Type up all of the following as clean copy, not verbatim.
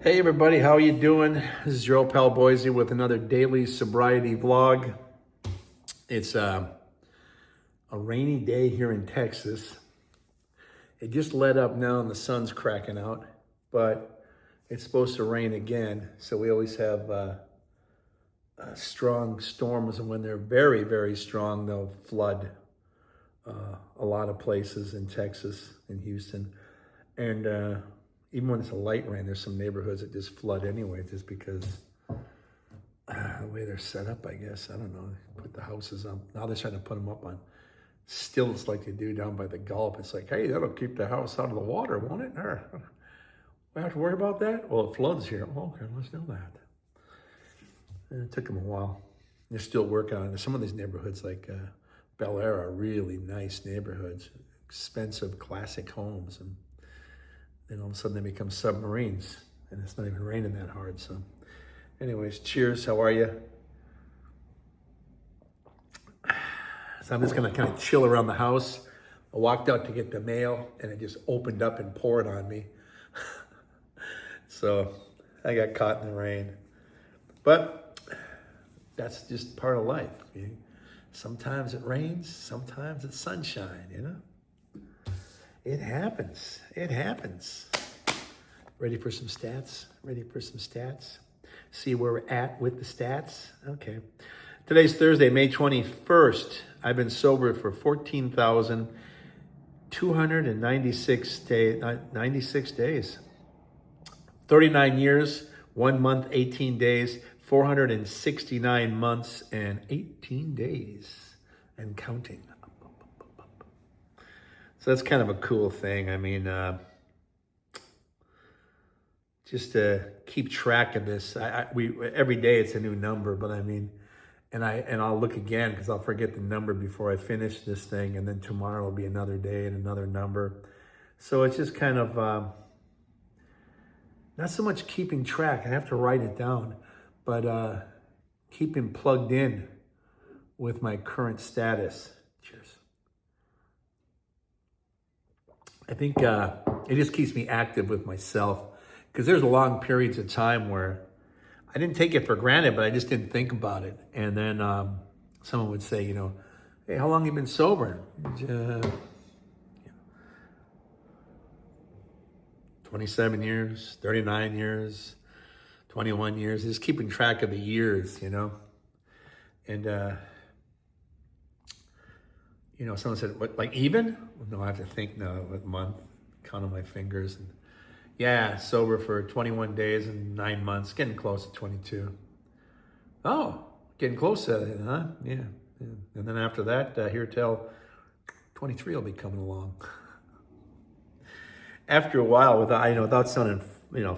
Hey everybody, how you doing? This is your old pal Boise with another daily sobriety vlog. It's a rainy day here in Texas. It just let up now and the sun's cracking out, but it's supposed to rain again. So we always have strong storms, and when they're very, very strong, they'll flood a lot of places in Texas, in Houston. And even when it's a light rain, there's some neighborhoods that just flood anyway, just because the way they're set up, I guess. I don't know. They put the houses up. Now they're trying to put them up on stilts like they do down by the Gulf. It's like, hey, that'll keep the house out of the water, won't it? Or, we have to worry about that? Well, it floods here. Oh, okay, let's do that. And it took them a while. They're still working on it. Some of these neighborhoods, like Bel Air, are really nice neighborhoods, expensive, classic homes. And then all of a sudden they become submarines, and it's not even raining that hard. So anyways, cheers. How are you? So I'm just gonna kind of chill around the house. I walked out to get the mail, and it just opened up and poured on me. So I got caught in the rain. But that's just part of life. Sometimes it rains, sometimes it's sunshine, you know? It happens. It happens. Ready for some stats? Ready for some stats? See where we're at with the stats? Okay. Today's Thursday, May 21st. I've been sober for 14,296 days. 39 years, 1 month, 18 days, 469 months, and 18 days, and counting. So that's kind of a cool thing. I mean, just to keep track of this. We every day it's a new number, but I mean, and I'll look again because I'll forget the number before I finish this thing, and then tomorrow will be another day and another number. So it's just kind of not so much keeping track. I have to write it down, but keeping plugged in with my current status. Cheers. I think it just keeps me active with myself, because there's long periods of time where I didn't take it for granted, but I just didn't think about it. And then someone would say, hey, how long have you been sober? 27 years, 39 years, 21 years, just keeping track of the years, And, someone said, what, like even? No, I have to think now, what month, count on my fingers. And yeah, sober for 21 days and 9 months, getting close to 22. Oh, getting close to it, huh? Yeah. And then after that, here till 23 will be coming along. After a while, without sounding,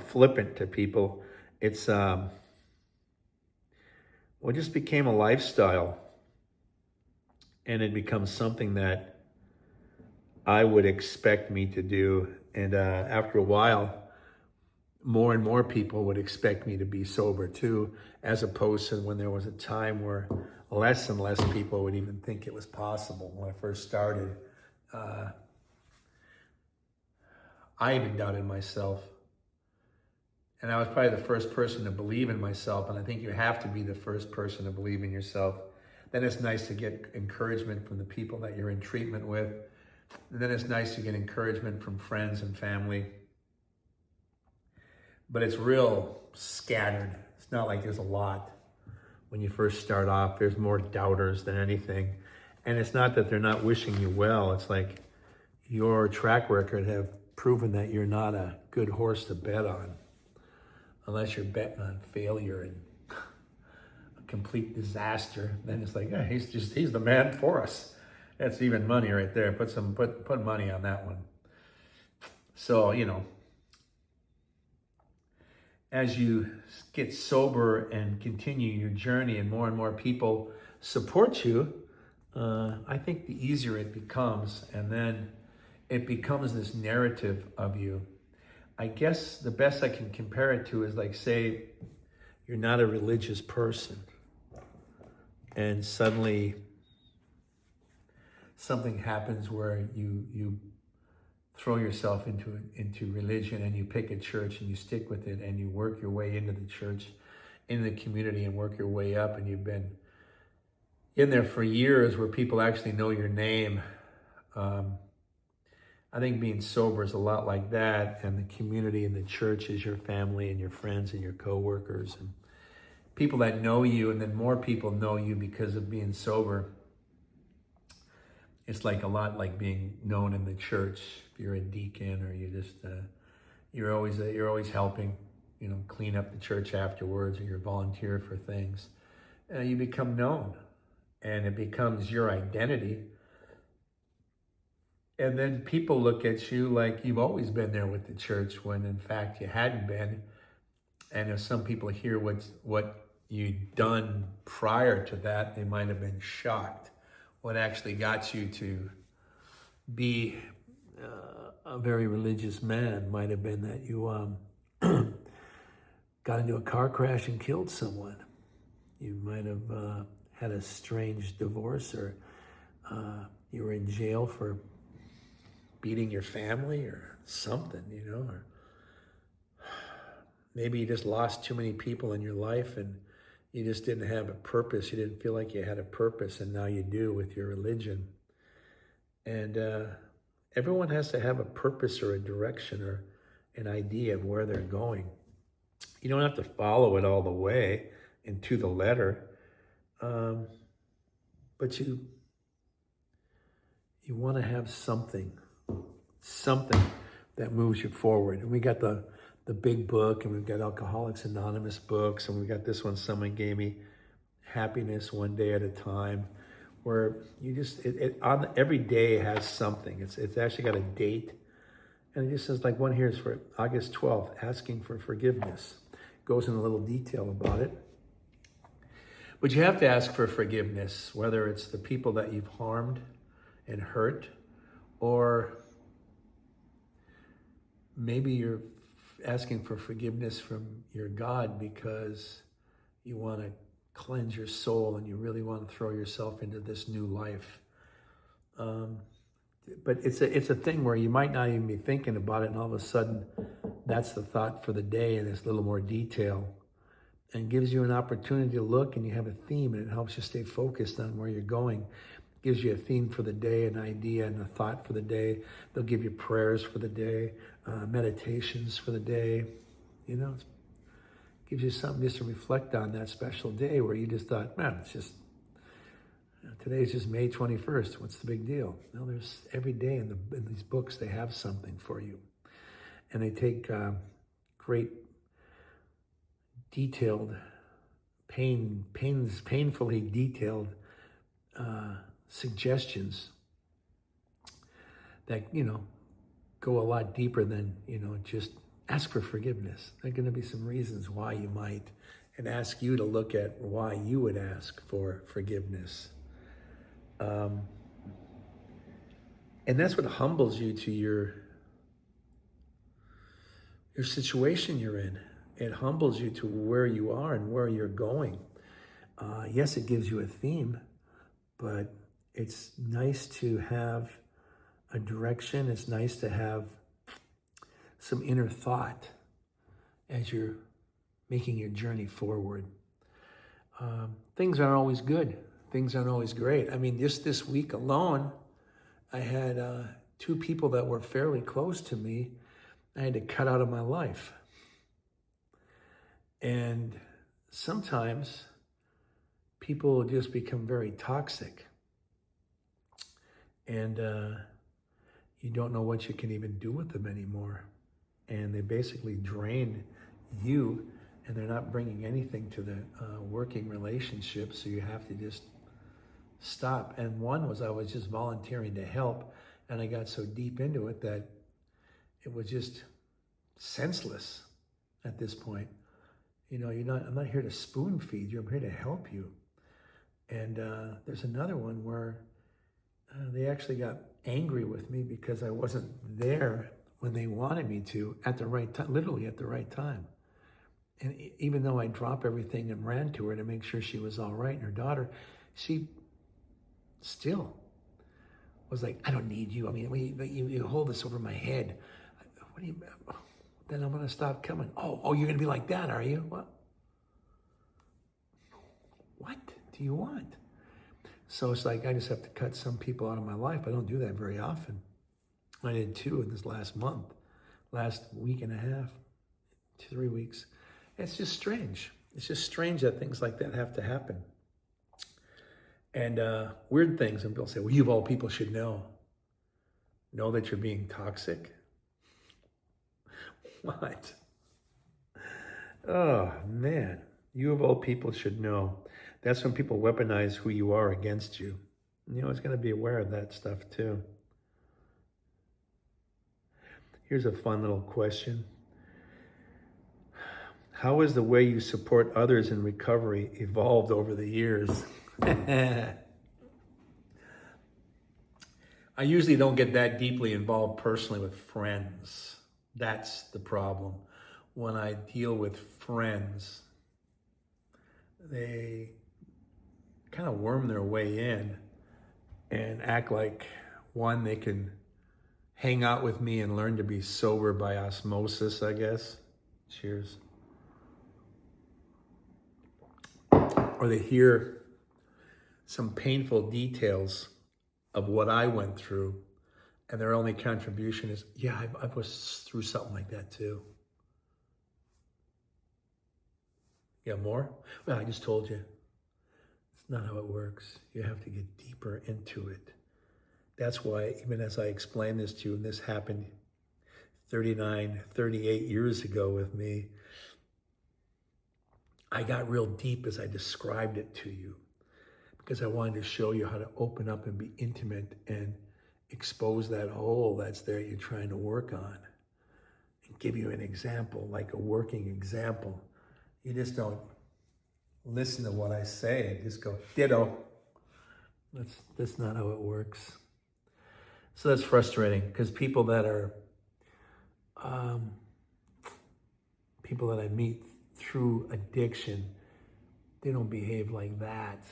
flippant to people, it's, it just became a lifestyle. And it becomes something that I would expect me to do. And after a while, more and more people would expect me to be sober too, as opposed to when there was a time where less and less people would even think it was possible. When I first started, I even doubted myself. And I was probably the first person to believe in myself. And I think you have to be the first person to believe in yourself. Then it's nice to get encouragement from the people that you're in treatment with. And then it's nice to get encouragement from friends and family. But it's real scattered. It's not like there's a lot. When you first start off, there's more doubters than anything. And it's not that they're not wishing you well. It's like your track record have proven that you're not a good horse to bet on. Unless you're betting on failure and complete disaster, then it's like, yeah, he's the man for us. That's even money right there. Put money on that one. So, as you get sober and continue your journey and more people support you, I think the easier it becomes, and then it becomes this narrative of you. I guess the best I can compare it to is like, say, you're not a religious person, and suddenly something happens where you throw yourself into religion, and you pick a church and you stick with it, and you work your way into the church, into the community, and work your way up, and you've been in there for years where people actually know your name. I think being sober is a lot like that, and the community and the church is your family and your friends and your coworkers and people that know you, and then more people know you because of being sober. It's like a lot like being known in the church. If you're a deacon, or you just you're always helping, clean up the church afterwards, or you're volunteer for things. You become known, and it becomes your identity. And then people look at you like you've always been there with the church, when in fact you hadn't been. And if some people hear what you'd done prior to that, they might have been shocked. What actually got you to be a very religious man might have been that you got into a car crash and killed someone. You might have had a strange divorce, or you were in jail for beating your family or something, or maybe you just lost too many people in your life and you just didn't have a purpose. You didn't feel like you had a purpose, and now you do with your religion. And everyone has to have a purpose or a direction or an idea of where they're going. You don't have to follow it all the way and to the letter, but you want to have something that moves you forward. And we got the big book, and we've got Alcoholics Anonymous books, and we got this one someone gave me, Happiness One Day at a Time, where you just, on every day has something. It's actually got a date, and it just says, like, one here is for August 12th, asking for forgiveness. Goes in a little detail about it. But you have to ask for forgiveness, whether it's the people that you've harmed and hurt, or maybe you're asking for forgiveness from your God because you want to cleanse your soul and you really want to throw yourself into this new life. But it's a thing where you might not even be thinking about it, and all of a sudden that's the thought for the day, and it's a little more detail, and gives you an opportunity to look, and you have a theme, and it helps you stay focused on where you're going. Gives you a theme for the day, an idea and a thought for the day. They'll give you prayers for the day, meditations for the day. It gives you something just to reflect on that special day where you just thought, man, it's just, today's just May 21st. What's the big deal? No, there's every day in these books, they have something for you. And they take great detailed, painfully detailed suggestions that, go a lot deeper than, just ask for forgiveness. There are going to be some reasons why you might, and ask you to look at why you would ask for forgiveness. And that's what humbles you to your situation you're in. It humbles you to where you are and where you're going. Yes, it gives you a theme, but it's nice to have a direction. It's nice to have some inner thought as you're making your journey forward. Things aren't always good. Things aren't always great. I mean, just this week alone, I had 2 people that were fairly close to me I had to cut out of my life. And sometimes people just become very toxic. And you don't know what you can even do with them anymore. And they basically drain you, and they're not bringing anything to the working relationship, so you have to just stop. And one was I was just volunteering to help, and I got so deep into it that it was just senseless at this point. I'm not here to spoon feed you, I'm here to help you. And there's another one where they actually got angry with me because I wasn't there when they wanted me to at the right time, literally at the right time. And even though I dropped everything and ran to her to make sure she was all right, and her daughter, she still was like, I don't need you. I mean, you hold this over my head. What do you, then I'm going to stop coming. Oh, you're going to be like that, are you? What do you want? So it's like, I just have to cut some people out of my life. I don't do that very often. I did 2 in this last week and a half, 3 weeks. It's just strange. It's just strange that things like that have to happen. And weird things, and people say, well, you of all people should know that you're being toxic. What? Oh, man. You of all people should know. That's when people weaponize who you are against you. You know, it's going to be aware of that stuff too. Here's a fun little question. How has the way you support others in recovery evolved over the years? I usually don't get that deeply involved personally with friends. That's the problem. When I deal with friends, they kind of worm their way in and act like, one, they can hang out with me and learn to be sober by osmosis, I guess. Cheers. Or they hear some painful details of what I went through, and their only contribution is, yeah, I was through something like that too. Yeah, more? Well, I just told you. It's not how it works. You have to get deeper into it. That's why, even as I explained this to you, and this happened 38 years ago with me, I got real deep as I described it to you, because I wanted to show you how to open up and be intimate and expose that hole that's there you're trying to work on, and give you an example, like a working example. You just don't listen to what I say and just go, ditto. That's not how it works. So that's frustrating, because people that I meet through addiction, they don't behave like that.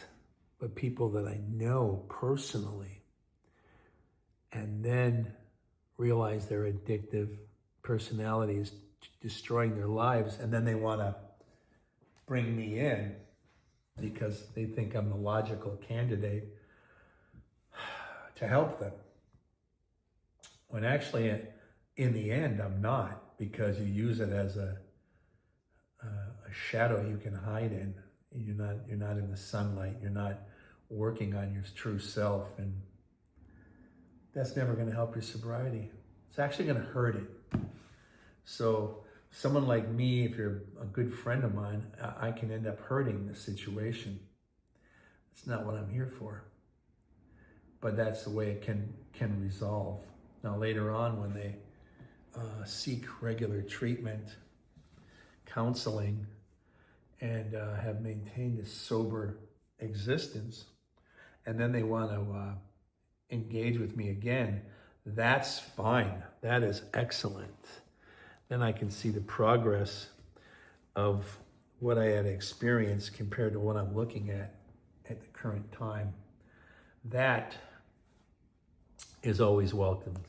But people that I know personally and then realize their addictive personality is destroying their lives, and then they want to bring me in because they think I'm the logical candidate to help them. When actually, in the end, I'm not, because you use it as a shadow you can hide in. You're not in the sunlight. You're not working on your true self, and that's never going to help your sobriety. It's actually going to hurt it. So someone like me, if you're a good friend of mine, I can end up hurting the situation. It's not what I'm here for. But that's the way it can resolve. Now later on, when they seek regular treatment, counseling, and have maintained a sober existence, and then they want to engage with me again, that's fine. That is excellent. Then I can see the progress of what I had experienced compared to what I'm looking at the current time. That is always welcomed.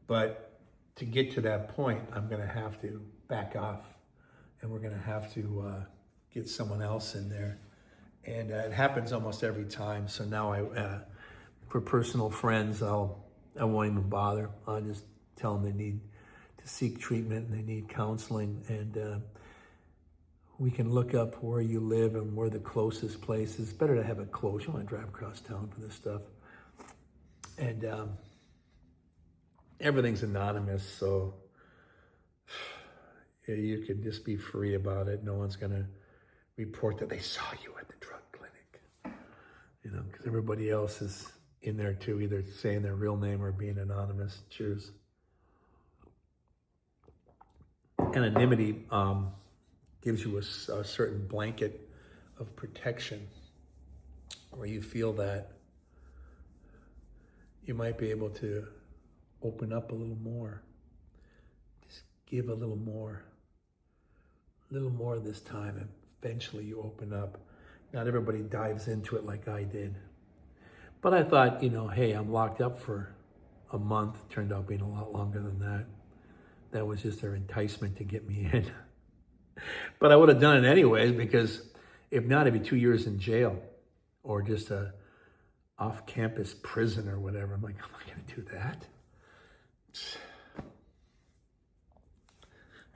But to get to that point, I'm going to have to back off, and we're going to have to get someone else in there. And it happens almost every time. So now for personal friends, I won't even bother. I'll just tell them they need to seek treatment and they need counseling. And we can look up where you live and where the closest place is. It's better to have it close. You don't want to drive across town for this stuff. And everything's anonymous, so you can just be free about it. No one's going to report that they saw you at the drug clinic, because everybody else is in there too, either saying their real name or being anonymous. Cheers. Anonymity gives you a certain blanket of protection where you feel that you might be able to open up a little more. Just give a little more this time, and eventually you open up. Not everybody dives into it like I did. But I thought, hey, I'm locked up for a month. Turned out being a lot longer than that. That was just their enticement to get me in. But I would have done it anyways, because if not, it'd be 2 years in jail or just a off-campus prison or whatever. I'm like, I'm not going to do that.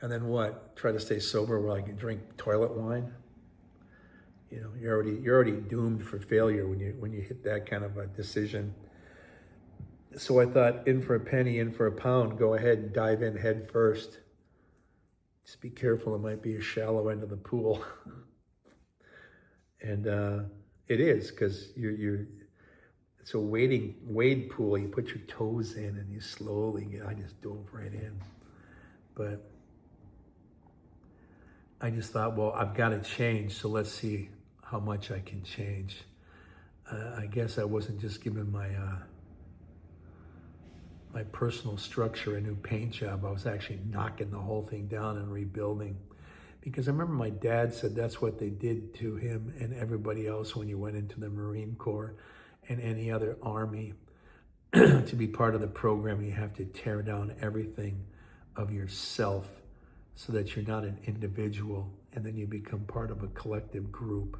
And then what? Try to stay sober where I can drink toilet wine? You're already doomed for failure when you hit that kind of a decision. So I thought, in for a penny, in for a pound. Go ahead and dive in head first. Just be careful; it might be a shallow end of the pool. And it is, because it's a wade pool. You put your toes in and you slowly get. I just dove right in, but I just thought, well, I've got to change. So let's see how much I can change. I guess I wasn't just giving my personal structure a new paint job. I was actually knocking the whole thing down and rebuilding. Because I remember my dad said that's what they did to him and everybody else when you went into the Marine Corps and any other army. To be part of the program, you have to tear down everything of yourself so that you're not an individual, and then you become part of a collective group.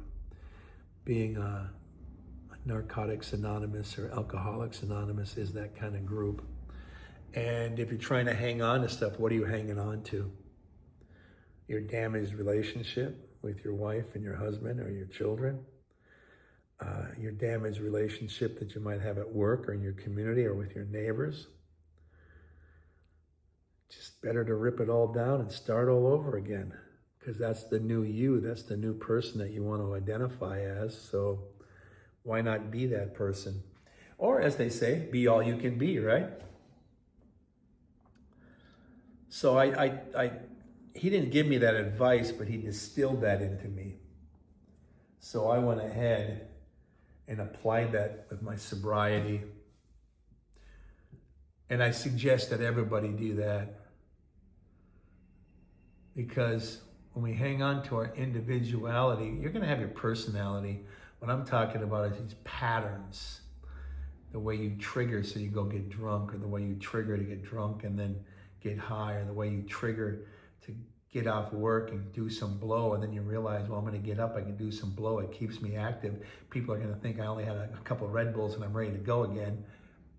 Being a Narcotics Anonymous or Alcoholics Anonymous is that kind of group. And if you're trying to hang on to stuff, what are you hanging on to? Your damaged relationship with your wife and your husband or your children? Your damaged relationship that you might have at work or in your community or with your neighbors? Just better to rip it all down and start all over again, because that's the new you. That's the new person that you want to identify as. So why not be that person? Or, as they say, be all you can be, right? So he didn't give me that advice, but he distilled that into me. So I went ahead and applied that with my sobriety. And I suggest that everybody do that. Because when we hang on to our individuality, you're going to have your personality. What I'm talking about is these patterns. The way you trigger so you go get drunk, or the way you trigger to get drunk and then get high, or the way you trigger to get off work and do some blow, and then you realize, well, I'm going to get up, I can do some blow, it keeps me active. People are going to think I only had a couple of Red Bulls and I'm ready to go again.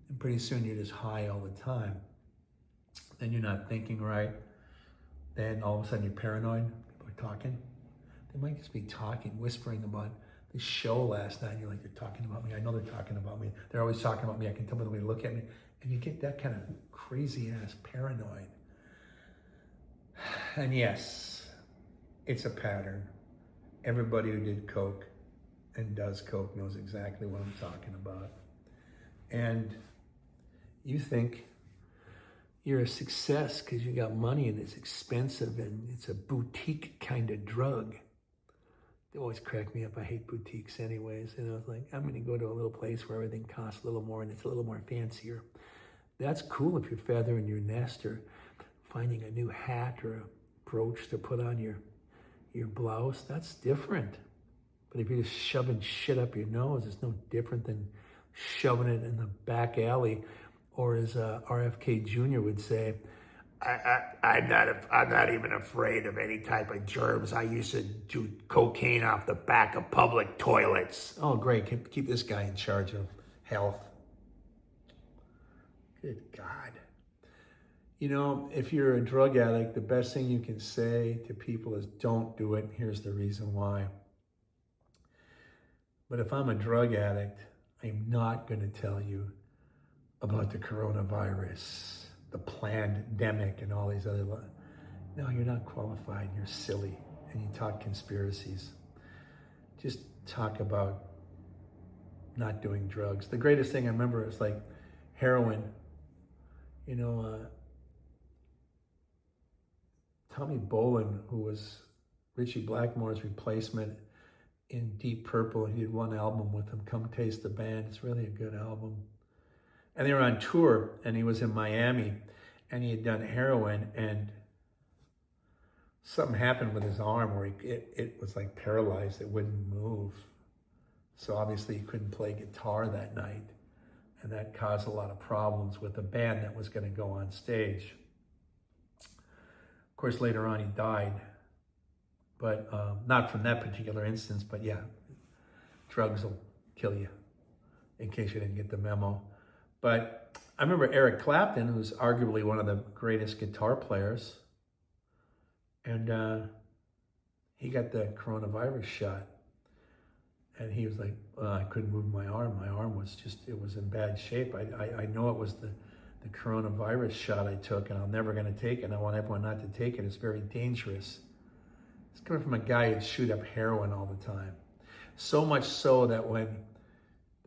And pretty soon you're just high all the time. Then you're not thinking right. Then all of a sudden you're paranoid. People are talking. They might just be talking, whispering about the show last night. You're like, they're talking about me. I know they're talking about me. They're always talking about me. I can tell by the way they look at me. And you get that kind of crazy ass paranoid. And yes, it's a pattern. Everybody who did coke and does coke knows exactly what I'm talking about. And you think you're a success because you got money and it's expensive and it's a boutique kind of drug. They always crack me up. I hate boutiques anyways. And I was like, I'm going to go to a little place where everything costs a little more and it's a little more fancier. That's cool if you're feathering your nest or finding a new hat or a brooch to put on your blouse. That's different. But if you're just shoving shit up your nose, it's no different than shoving it in the back alley. Or as RFK Jr. would say, I'm not even afraid of any type of germs. I used to do cocaine off the back of public toilets. Oh, great. Keep this guy in charge of health. Good God. You know, if you're a drug addict, the best thing you can say to people is don't do it. Here's the reason why. But if I'm a drug addict, I'm not going to tell you about the coronavirus, the pandemic, and all these other. No, you're not qualified. You're silly, and you talk conspiracies. Just talk about not doing drugs. The greatest thing I remember is like heroin. You know, Tommy Bolin, who was Richie Blackmore's replacement in Deep Purple, he did one album with him, Come Taste the Band. It's really a good album. And they were on tour, and he was in Miami, and he had done heroin, and something happened with his arm where it was like paralyzed. It wouldn't move. So obviously he couldn't play guitar that night. And that caused a lot of problems with the band that was going to go on stage. Of course, later on he died. But not from that particular instance, but yeah, drugs will kill you, in case you didn't get the memo. But I remember Eric Clapton, who's arguably one of the greatest guitar players, and he got the coronavirus shot. And he was like, I couldn't move my arm. My arm was it was in bad shape. I know it was the coronavirus shot I took, and I'm never going to take it. And I want everyone not to take it. It's very dangerous. It's coming from a guy who'd shoot up heroin all the time. So much so that when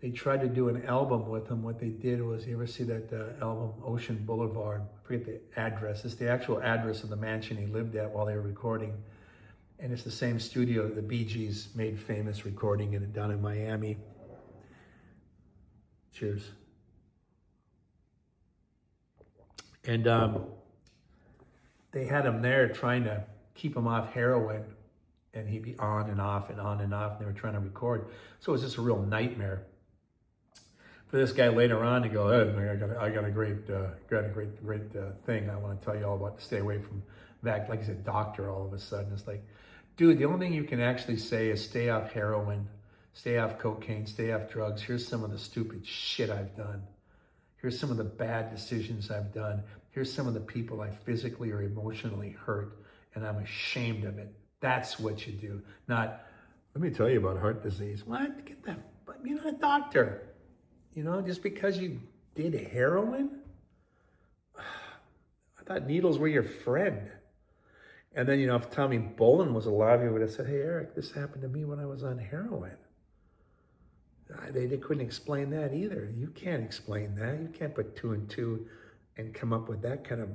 they tried to do an album with him, what they did was, you ever see that album, Ocean Boulevard? I forget the address. It's the actual address of the mansion he lived at while they were recording. And it's the same studio that the Bee Gees made famous recording in down in Miami. Cheers. And they had him there trying to keep him off heroin, and he'd be on and off and on and off, and they were trying to record. So it was just a real nightmare for this guy later on to go, hey, I got a great thing I want to tell you all about to stay away from that. Like he's a doctor all of a sudden. It's like, dude, the only thing you can actually say is stay off heroin, stay off cocaine, stay off drugs. Here's some of the stupid shit I've done. Here's some of the bad decisions I've done. Here's some of the people I physically or emotionally hurt, and I'm ashamed of it. That's what you do. Not, let me tell you about heart disease. What? Get that, you're not a doctor. You know, just because you did heroin? I thought needles were your friend. And then, you know, if Tommy Bolin was alive, he would have said, hey, Eric, this happened to me when I was on heroin. They couldn't explain that either. You can't explain that. You can't put two and two and come up with that kind of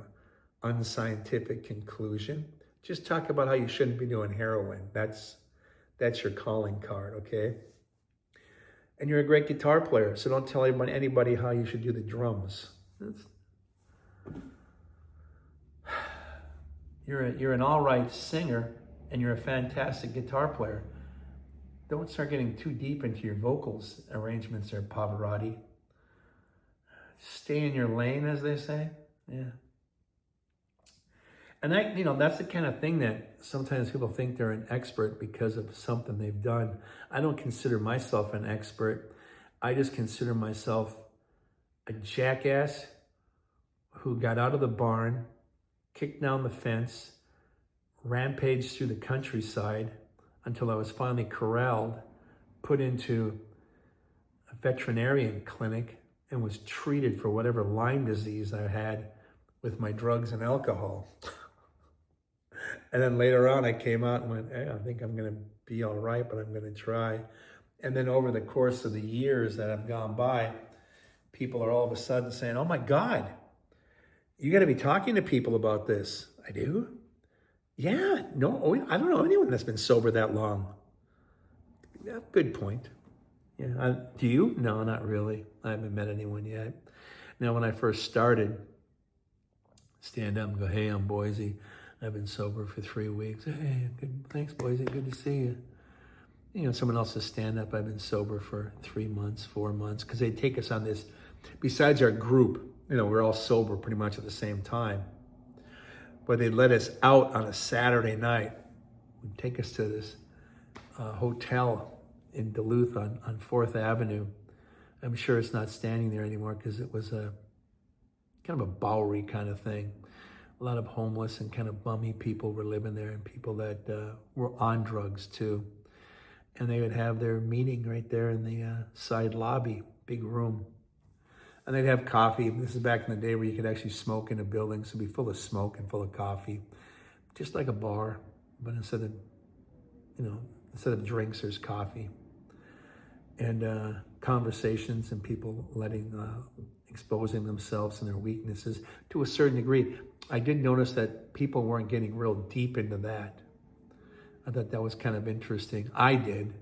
unscientific conclusion. Just talk about how you shouldn't be doing heroin. That's your calling card, okay? And you're a great guitar player, so don't tell anybody how you should do the drums. You're an all right singer, and you're a fantastic guitar player. Don't start getting too deep into your vocals arrangements there, Pavarotti. Stay in your lane, as they say. Yeah. And that's the kind of thing that sometimes people think they're an expert because of something they've done. I don't consider myself an expert. I just consider myself a jackass who got out of the barn, kicked down the fence, rampaged through the countryside until I was finally corralled, put into a veterinarian clinic, and was treated for whatever Lyme disease I had with my drugs and alcohol. And then later on, I came out and went, hey, I think I'm going to be all right, but I'm going to try. And then over the course of the years that have gone by, people are all of a sudden saying, oh my God, you got to be talking to people about this. I do? Yeah, no, I don't know anyone that's been sober that long. Yeah, good point. Yeah, do you? No, not really. I haven't met anyone yet. Now, when I first started, stand up and go, hey, I'm Boise. I've been sober for 3 weeks. Hey, good, thanks, Boise. Good to see you. You know, someone else will stand up. I've been sober for 3 months, 4 months, because they take us on this. Besides our group, you know, we're all sober pretty much at the same time. But they let us out on a Saturday night. They'd take us to this hotel in Duluth on 4th Avenue. I'm sure it's not standing there anymore because it was a kind of a Bowery kind of thing. A lot of homeless and kind of bummy people were living there, and people that were on drugs too. And they would have their meeting right there in the side lobby, big room. And they'd have coffee. This is back in the day where you could actually smoke in a building, so it'd be full of smoke and full of coffee. Just like a bar, but instead of drinks, there's coffee. And conversations and people exposing themselves and their weaknesses to a certain degree. I did notice that people weren't getting real deep into that. I thought that was kind of interesting. I did,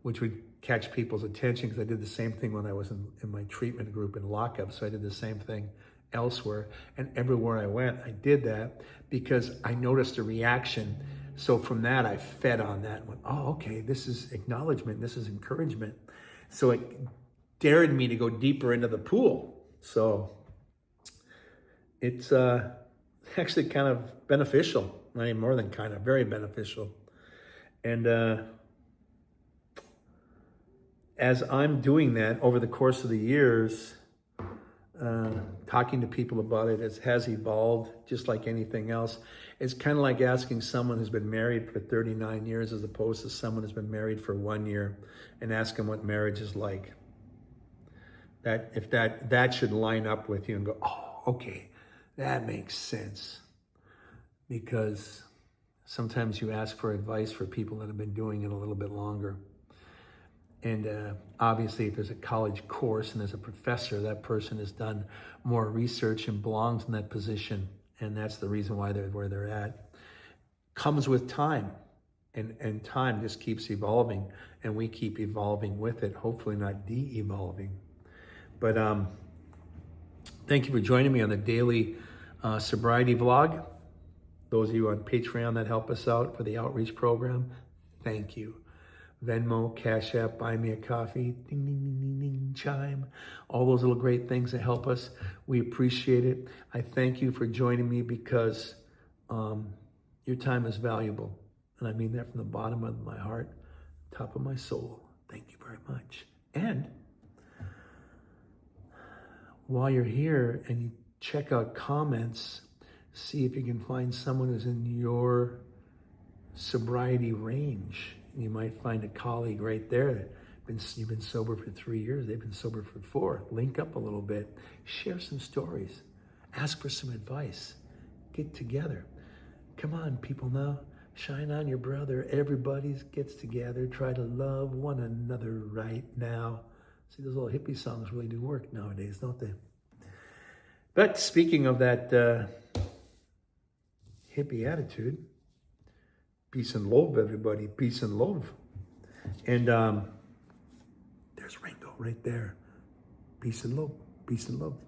which would catch people's attention because I did the same thing when I was in my treatment group in lockup. So I did the same thing elsewhere. And everywhere I went, I did that because I noticed a reaction. So from that, I fed on that and went, oh, okay, this is acknowledgement. This is encouragement. So it dared me to go deeper into the pool. So it's actually kind of beneficial. I mean, more than kind of, very beneficial. And as I'm doing that over the course of the years, talking to people about it, it has evolved just like anything else. It's kind of like asking someone who's been married for 39 years as opposed to someone who's been married for 1 year and ask them what marriage is like. That if that should line up with you and go, oh, okay, that makes sense. Because sometimes you ask for advice for people that have been doing it a little bit longer. And obviously, if there's a college course and there's a professor, that person has done more research and belongs in that position. And that's the reason why they're where they're at. Comes with time. And time just keeps evolving. And we keep evolving with it, hopefully not de-evolving. But thank you for joining me on the daily sobriety vlog. Those of you on Patreon that help us out for the outreach program, thank you. Venmo, Cash App, Buy Me a Coffee, ding, ding, ding, ding, ding, chime. All those little great things that help us. We appreciate it. I thank you for joining me because your time is valuable. And I mean that from the bottom of my heart, top of my soul. Thank you very much. And while you're here and you check out comments, see if you can find someone who's in your sobriety range. You might find a colleague right there. You've been sober for 3 years. They've been sober for 4. Link up a little bit. Share some stories. Ask for some advice. Get together. Come on, people now. Shine on your brother. Everybody gets together. Try to love one another right now. See, those little hippie songs really do work nowadays, don't they? But speaking of that hippie attitude, peace and love, everybody. Peace and love. And there's Ringo right there. Peace and love. Peace and love.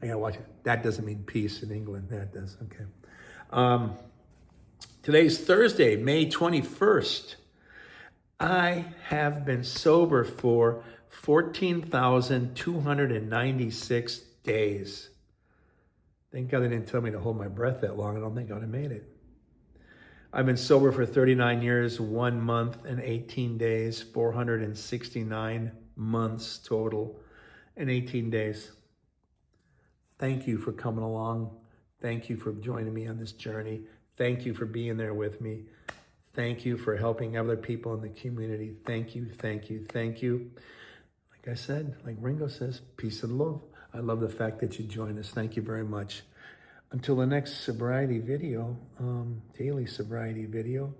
I gotta watch it. That doesn't mean peace in England. That does. Okay. Today's Thursday, May 21st. I have been sober for 14,296 days. Thank God they didn't tell me to hold my breath that long. I don't think I would have made it. I've been sober for 39 years, 1 month and 18 days, 469 months total and 18 days. Thank you for coming along. Thank you for joining me on this journey. Thank you for being there with me. Thank you for helping other people in the community. Thank you, thank you, thank you. Like I said, like Ringo says, peace and love. I love the fact that you joined us. Thank you very much. Until the next sobriety video, daily sobriety video,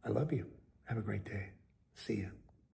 I love you. Have a great day. See ya.